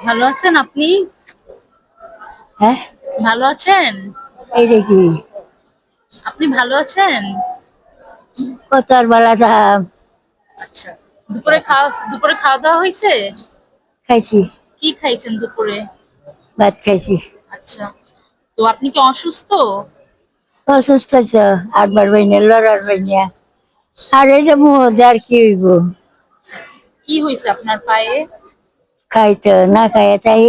ভালো আছেন আপনি? হ্যাঁ, ভালো আছেন? এইটা কি আপনি ভালো আছেন? কত আর বলা দাম? আচ্ছা। দুপুরে খাওয়া দাওয়া হয়েছে? খাইছি, কি খাইছেন দুপুরে? ভাত খাইছি। আচ্ছা। তো আপনি কি অসুস্থ? অসুস্থ আছো? আটবার বাইনে লড়ার বাইনিয়া আর এই যে মুহূর্তে আর কি হইব? কি হয়েছে আপনার পায়ে? খাইতো না খাইয়া চাই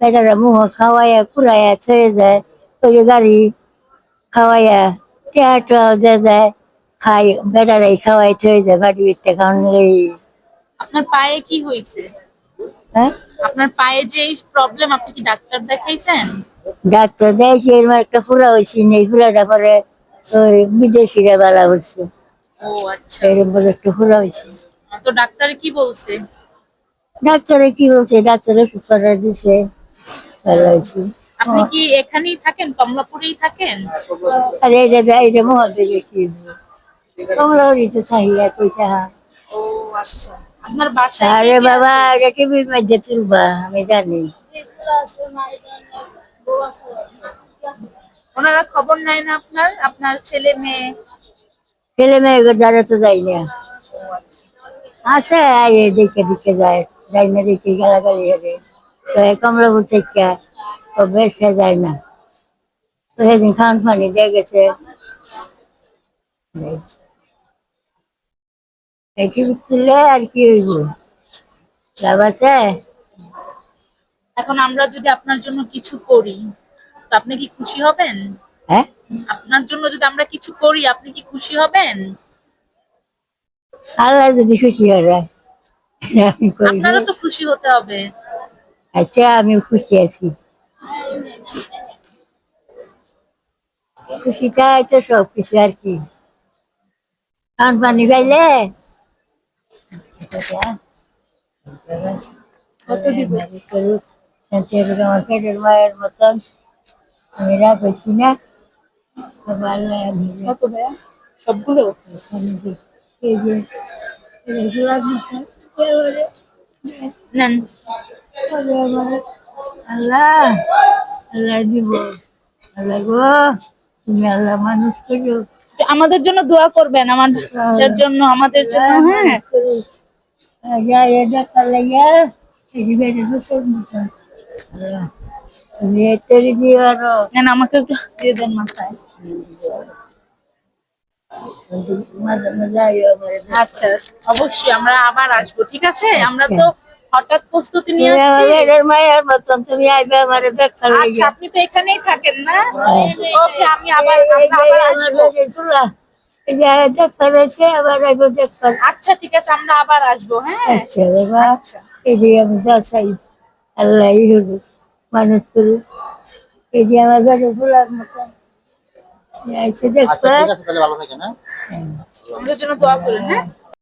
বেটারা মুহ খাওয়াইয়া কুড়াইয়া থয়ে যায়, ওই যে গাড়ি খাওয়াইয়া টেয়াটা যে যায়, খাই বেটারাই খাওয়াই থয়ে যায় বাড়ি ভিতরে খাওয়ান লই। আপনার পায়ে কি হয়েছে? হ্যাঁ, আপনার পায়ে যে এই প্রবলেম, আপনি কি ডাক্তার দেখাইছেন? ডাক্তার দেখছি এরকম একটা ফুলা হয়েছি, এই ফুলাটা পরে ওই বিদেশিরা বেলা হচ্ছে, ও আচ্ছা। এরকম বলে একটু ফুলা হয়েছে। তো ডাক্তারে কি বলছে? ডাক্তারে কি বলছে? ডাক্তারে ওষুধ করে দিছে, ভালো হয়েছে। আপনি কি এখানেই থাকেন, কমলাপুরেই থাকেন? আর এইটা মহল থেকে কি কমলা হরিতে চাহিদা কইটা। ও আচ্ছা। আপনার বাসায় কে আরে কে বাবা, আছে? এটা টিভির মধ্যে তুলবা, আমি জানি। ওনারা খবর নেয় না আপনার, আপনার ছেলে মেয়ে? ছেলে মেয়ে দ্বারা তো যাই না। ও আচ্ছা। আছে আয়ে দেখে দেখে যায়, যাই না দেখে গালাগালি হবে। তো এই কমলাপুর থেকে তো বেশে যায় না, তো সেদিন খান পানি দিয়ে গেছে। এই টিভি তুললে আর কি হইব? লাভ আছে? এখন আমরা যদি আপনার জন্য কিছু করি, তো আপনি কি খুশি হবেন? হ্যাঁ, আপনার জন্য যদি আমরা কিছু করি, আপনি কি খুশি হবেন? আল্লাহ যদি খুশি হয় আমি করি। আপনারও তো খুশি হতে হবে। আচ্ছা, আমি খুশি আছি। খুশিটাই তো সব কিছু আর কি। খান পানি পাইলে কত দিব? করুক, আমার পেটের মায়ের মতন আমি রাখছি না। তবে আল্লাহ কত ভাইয়া? সবগুলো? এই যে নেন। আল্লাহ, আল্লাহ দিব। আল্লাহ গো, তুমি আল্লাহ মানুষ করো। আমাদের জন্য দোয়া করবেন, আমাদের জন্য, আমাদের জন্য, হ্যাঁ। নেন, আমাকে একটু দিয়ে দেন মাথায়। আচ্ছা, অবশ্যই আমরা আবার আসবো, ঠিক আছে? আমরা তো হঠাৎ প্রস্তুতি নিয়ে আসছি। মায়ের মতন তুমি আইবে আমার দেখার আচ্ছা, লাগে। আপনি তো এখানেই থাকেন না? ওকে, আমরা আবার আসবো। দেখার হয়েছে, আবার আইবো দেখার। আচ্ছা, ঠিক আছে, আমরা আবার আসবো, হ্যাঁ। আচ্ছা বাবা, আচ্ছা। এই যে আমি যা চাই আল্লাহ হলো মানুষ করুক। এই যে আমার ঘরে ফুলার মতন আইসে আচ্ছা দেখবা। ঠিক আছে, তাহলে ভালো থাকেন। হ্যাঁ। আমাদের জন্য দোয়া করেন, হ্যাঁ।